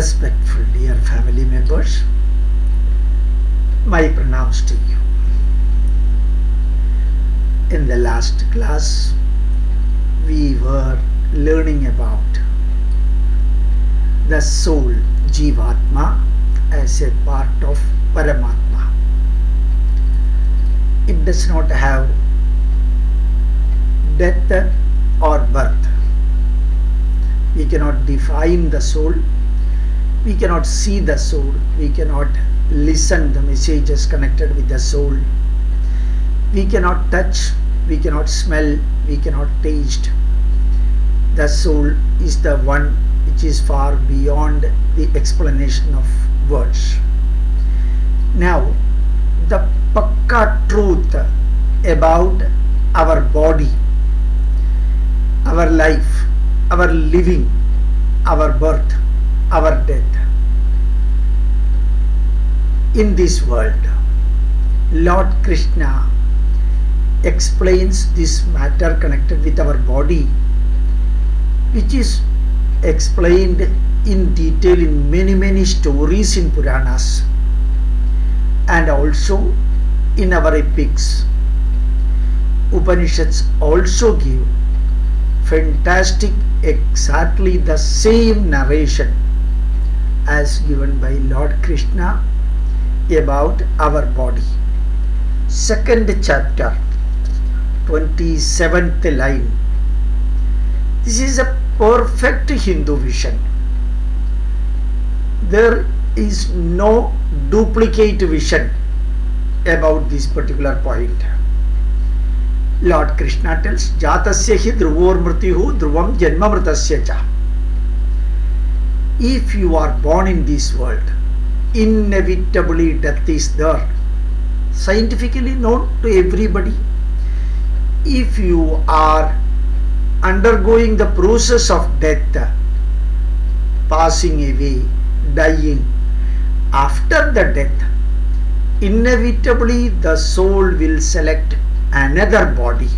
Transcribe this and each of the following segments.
Respectful dear family members, my pranams to you. In the last class, we were learning about the soul, Jivatma, as a part of Paramatma. It does not have death or birth. We cannot define the soul. We cannot see the soul. We cannot listen the messages connected with the soul. We cannot touch. We cannot smell. We cannot taste. The soul is the one which is far beyond the explanation of words. Now, the pakka truth about our body, our life, our living, our birth, our death in this world. Lord Krishna explains this matter connected with our body, which is explained in detail in many stories in Puranas and also in our epics. Upanishads also give fantastic, exactly the same narration as given by Lord Krishna about our body. Second chapter, 27th line. This is a perfect Hindu vision. There is no duplicate vision about this particular point. Lord Krishna tells, Jatasya hi dhruvor mrityuhu dhruvam janma mritasya cha. If you are born in this world, inevitably death is there. Scientifically known to everybody. If you are undergoing the process of death, passing away, dying, after the death, inevitably the soul will select another body.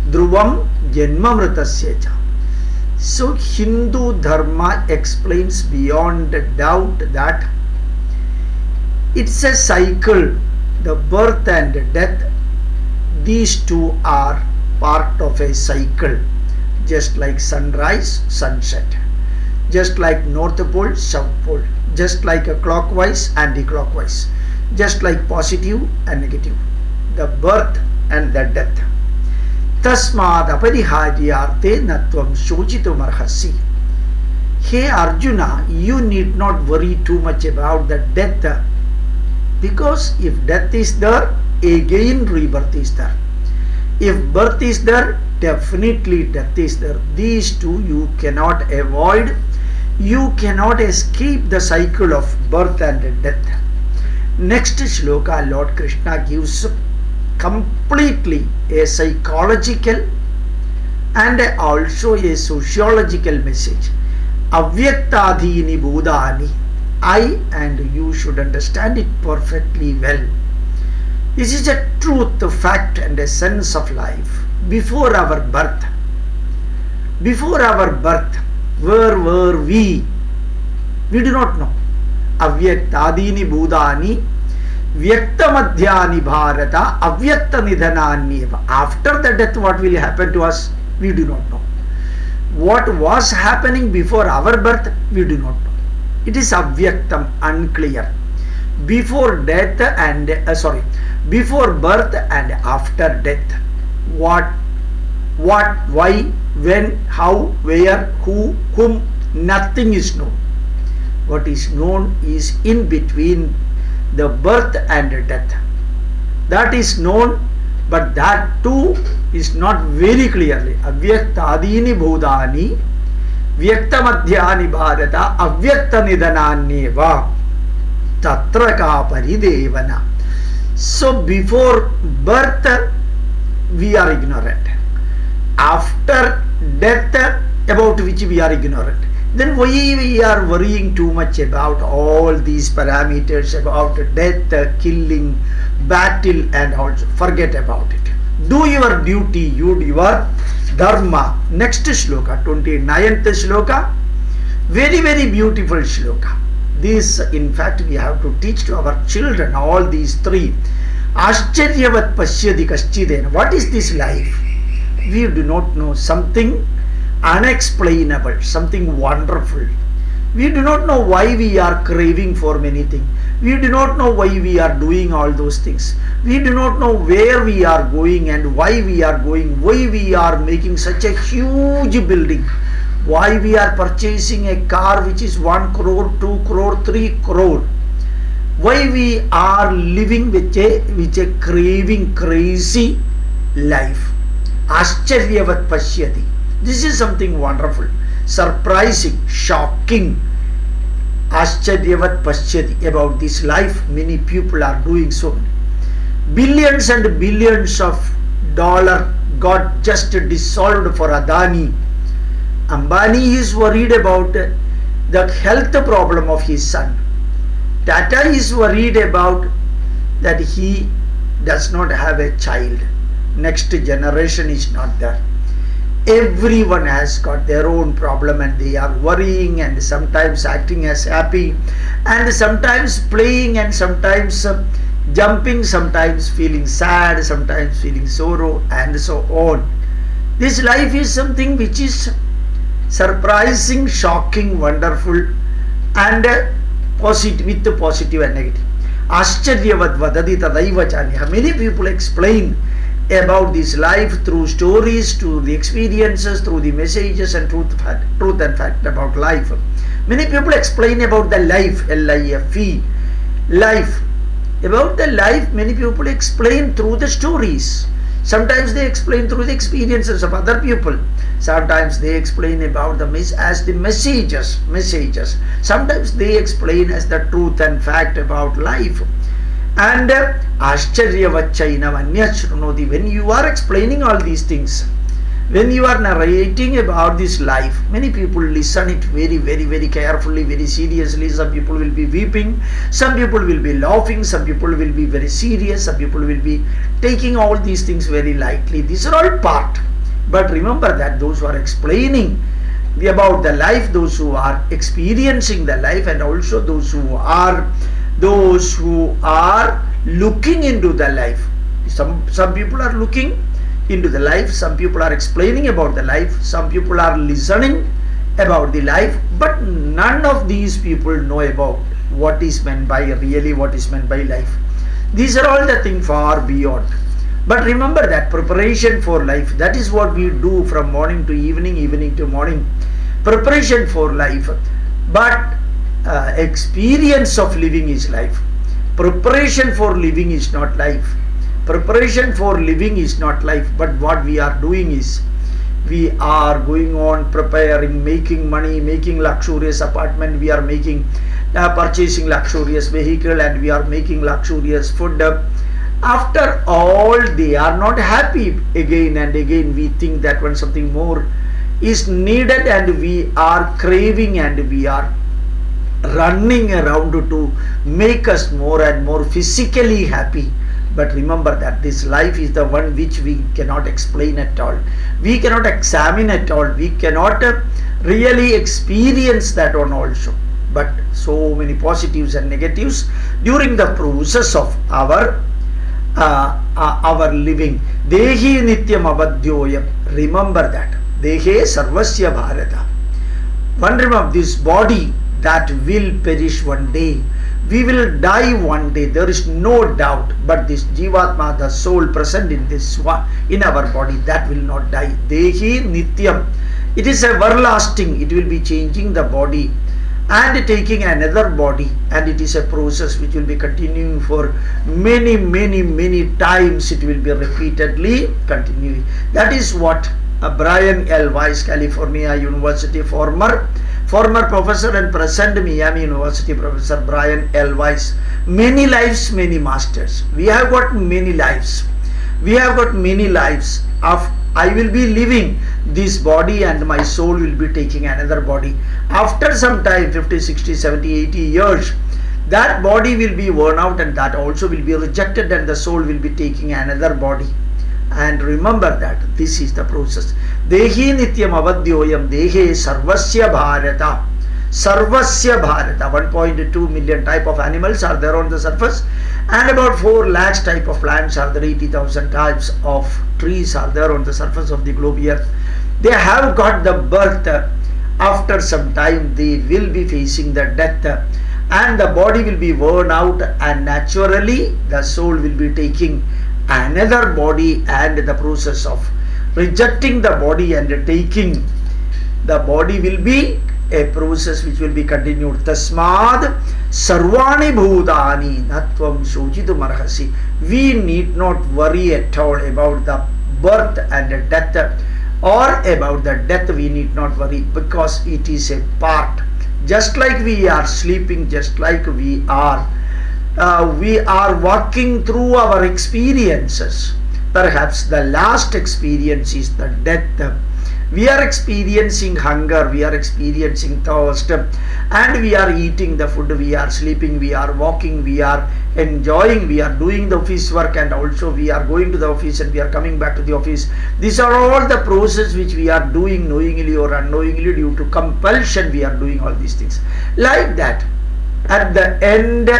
Dhruvam janma mritasya cha. So Hindu Dharma explains beyond doubt that it's a cycle. The birth and death, these two are part of a cycle, just like sunrise, sunset, just like north pole, south pole, just like a clockwise, anti-clockwise, just like positive and negative, the birth and the death. Tasmad apariharyarte natvam shochitum arhasi. Hey Arjuna, you need not worry too much about the death, because if death is there, again rebirth is there. If birth is there, definitely death is there. These two you cannot avoid. You cannot escape the cycle of birth and death. Next shloka, Lord Krishna gives completely a psychological and also a sociological message. Avyaktadhini bhudani. I and you should understand it perfectly well. This is a truth, a fact and a sense of life. Before our birth, where were we? We do not know. Avyaktadini bhudani vyaktamadhyani bharata avyakta nidhananyeva. After the death, what will happen to us? We do not know. What was happening before our birth? We do not know. It is avyaktam, unclear. Before death and before birth and after death, what, why, when, how, where, who, whom, nothing is known. What is known is in between the birth and death. That is known, but that too is not very clearly. Avyaktadini bhudani vyaktamadhyani bharata avyakta nidhananyeva tatra ka paridevana. So before birth we are ignorant. After death, about which we are ignorant. Then why we are worrying too much about all these parameters about death, killing, battle and also forget about it. Do your duty, your dharma. Next shloka, 29th shloka. Very, very beautiful shloka. This, in fact, we have to teach to our children, all these three. Ascharyavat pashyati kaschidena. What is this life? We do not know. Something unexplainable, something wonderful. We do not know why we are craving for many things. We do not know why we are doing all those things. We do not know where we are going and why we are going, why we are making such a huge building, why we are purchasing a car which is 1 crore, 2 crore, 3 crore, why we are living with a craving, crazy life. Ascharyavat pashyati. This is something wonderful, surprising, shocking. Ascharyavat pashyati. About this life, many people are doing so many. Billions and billions of dollars got just dissolved for Adani. Ambani is worried about the health problem of his son. Tata is worried about that he does not have a child. Next generation is not there. Everyone has got their own problem and they are worrying and sometimes acting as happy and sometimes playing and sometimes jumping, sometimes feeling sad, sometimes feeling sorrow and so on. This life is something which is surprising, shocking, wonderful and positive, with the positive and negative. Ascharyavat vadati tadaiva chanya. Many people explain about this life through stories, through the experiences, through the messages and truth and fact about life. Many people explain about the life, L-I-F-E, life. About the life, many people explain through the stories. Sometimes they explain through the experiences of other people. Sometimes they explain about the messages. Sometimes they explain as the truth and fact about life. And Ascharyavatchaina Vanyashrunoti. When you are explaining all these things, when you are narrating about this life, many people listen it very, very, very carefully, very seriously. Some people will be weeping, some people will be laughing, some people will be very serious, some people will be taking all these things very lightly. These are all part. But remember that those who are explaining about the life, those who are experiencing the life, and also those who are looking into the life. Some people are looking into the life, some people are explaining about the life, some people are listening about the life, but none of these people know about what is meant by life. These are all the things far beyond. But remember that preparation for life, that is what we do from morning to evening, evening to morning. Preparation for life. But experience of living is life. Preparation for living is not life. Preparation for living is not life. But what we are doing is, we are going on preparing, making money, making luxurious apartment, we are making purchasing luxurious vehicle, and we are making luxurious food. After all, they are not happy. Again and again we think that when something more is needed, and we are craving and we are running around to make us more and more physically happy. But remember that this life is the one which we cannot explain at all. We cannot examine at all. We cannot really experience that one also. But so many positives and negatives during the process of our living. Dehi nityam abadhyoyam. Remember that. Dehe sarvasya bharata. One remember, this body that will perish one day. We will die one day. There is no doubt. But this Jivatma, the soul present in this in our body, that will not die. Dehi nityam. It is everlasting. It will be changing the body and taking another body, and it is a process which will be continuing for many times. It will be repeatedly continuing. That is what Brian L. Weiss, California University, former professor and present Miami University professor Brian L. Weiss. Many lives, many masters. We have got many lives. We have got many lives of I will be living this body and my soul will be taking another body. After some time, 50, 60, 70, 80 years, that body will be worn out and that also will be rejected, and the soul will be taking another body. And remember that this is the process. Dehi nityam avadhyoyam dehe sarvasya bharata. Sarvasya Bharata. 1.2 million type of animals are there on the surface, and about 4 lakhs type of plants are there. 80,000 types of trees are there on the surface of the globe earth. They have got the birth. After some time they will be facing the death, and the body will be worn out, and naturally the soul will be taking another body, and the process of rejecting the body and taking the body will be a process which will be continued. Tasmad sarvani bhutani natvam shojitum arhasi. We need not worry at all about the birth and death, or about the death we need not worry, because it is a part. Just like we are sleeping, just like we are walking through our experiences. Perhaps the last experience is the death. We are experiencing hunger, we are experiencing thirst, and we are eating the food, we are sleeping, we are walking, we are enjoying, we are doing the office work, and also we are going to the office and we are coming back to the office. These are all the process which we are doing knowingly or unknowingly. Due to compulsion we are doing all these things. Like that, at the end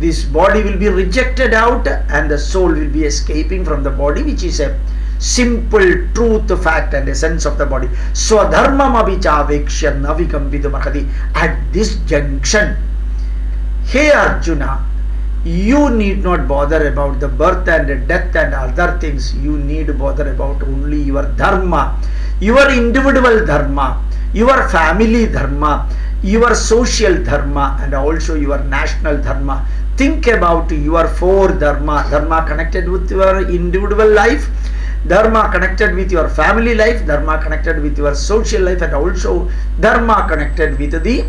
this body will be rejected out, and the soul will be escaping from the body, which is a simple truth, fact and essence of the body. Swadharmam abhichaveksha navikambitum arhati. At this junction, hey Arjuna, you need not bother about the birth and death and other things. You need to bother about only your dharma, your individual dharma, your family dharma, your social dharma, and also your national dharma. Think about your 4 dharma. Dharma connected with your individual life, dharma connected with your family life, dharma connected with your social life, and also dharma connected with the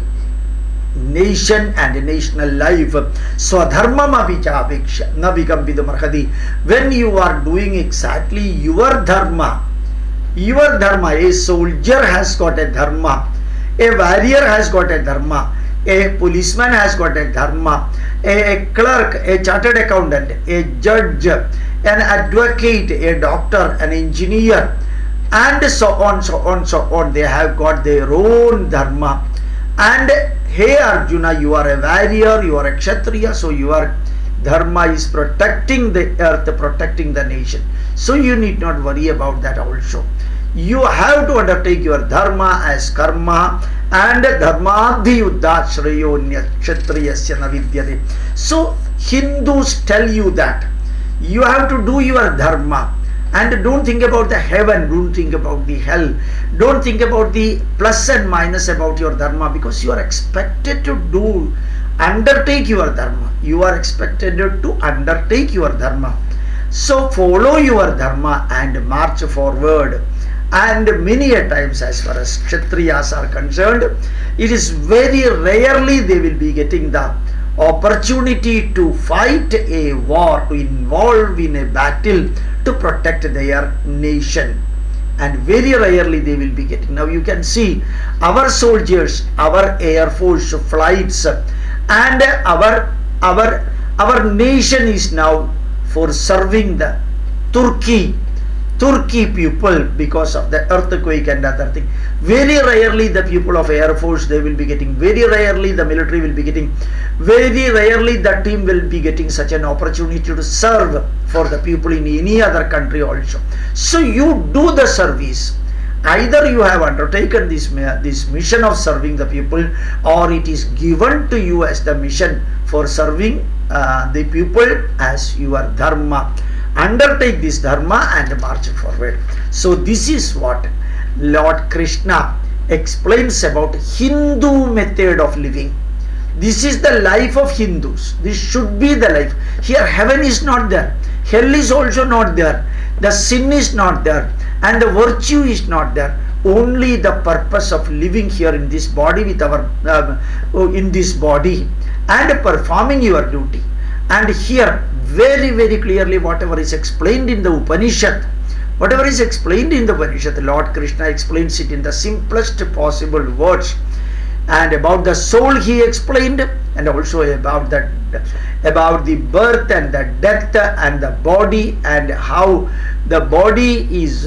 nation and national life. Swadharmam abhichaveksha navikambitum arhati. When you are doing exactly your dharma, a soldier has got a dharma, a warrior has got a dharma, a policeman has got a dharma, a clerk, a chartered accountant, a judge, an advocate, a doctor, an engineer, and so on. They have got their own dharma. And hey Arjuna, you are a warrior, you are a kshatriya, so your dharma is protecting the earth, protecting the nation. So you need not worry about that also. You have to undertake your dharma as karma, and dharmadhi yuddha shreyonya kshatriyasya navidyate. So Hindus tell you that you have to do your dharma, and don't think about the heaven, don't think about the hell, don't think about the plus and minus about your dharma, because you are expected to undertake your dharma. You are expected to undertake your dharma. So follow your dharma and march forward. And many a times, as far as Kshatriyas are concerned, it is very rarely they will be getting the opportunity to fight a war, to involve in a battle to protect their nation, and very rarely they will be getting. Now you can see our soldiers, our air force flights, and our nation is now for serving the Turkey people because of the earthquake and other thing. Very rarely the people of Air Force they will be getting, very rarely the military will be getting, very rarely the team will be getting such an opportunity to serve for the people in any other country also. So you do the service. Either you have undertaken this mission of serving the people, or it is given to you as the mission for serving the people as your dharma. Undertake this dharma and march forward. So this is what Lord Krishna explains about Hindu method of living. This is the life of Hindus. This should be the life. Here heaven is not there, hell is also not there, the sin is not there, and the virtue is not there. Only the purpose of living here in this body with our in this body and performing your duty. And here very clearly whatever is explained in the Upanishad, Lord Krishna explains it in the simplest possible words. And about the soul he explained, and also about the birth and the death and the body, and how the body is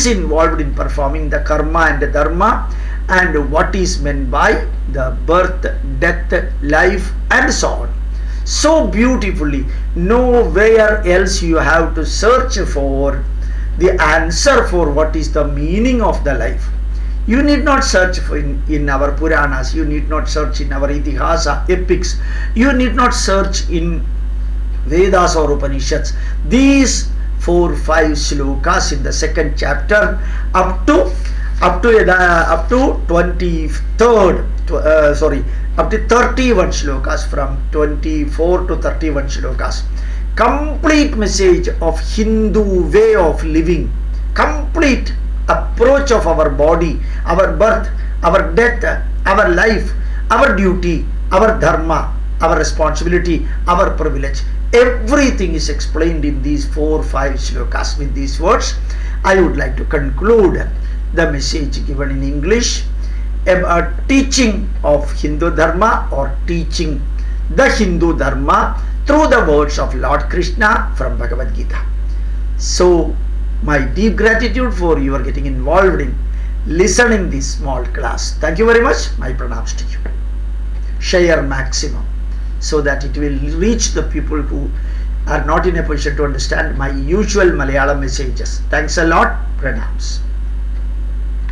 involved in performing the karma and the dharma, and what is meant by the birth, death, life, and so on. So beautifully, nowhere else you have to search for the answer for what is the meaning of the life. You need not search for in our Puranas, you need not search in our Itihasa, epics, you need not search in Vedas or Upanishads. These 4-5 shlokas in the second chapter up to 23rd, up to 31 shlokas, from 24 to 31 shlokas. Complete message of Hindu way of living, complete approach of our body, our birth, our death, our life, our duty, our dharma, our responsibility, our privilege. Everything is explained in these 4-5 shlokas. With these words, I would like to conclude the message given in English about teaching of Hindu Dharma, or teaching the Hindu Dharma through the words of Lord Krishna from Bhagavad Gita. So, my deep gratitude for your getting involved in listening this small class. Thank you very much. My pranams to you. Share maximum so that it will reach the people who are not in a position to understand my usual Malayalam messages. Thanks a lot. Pranams.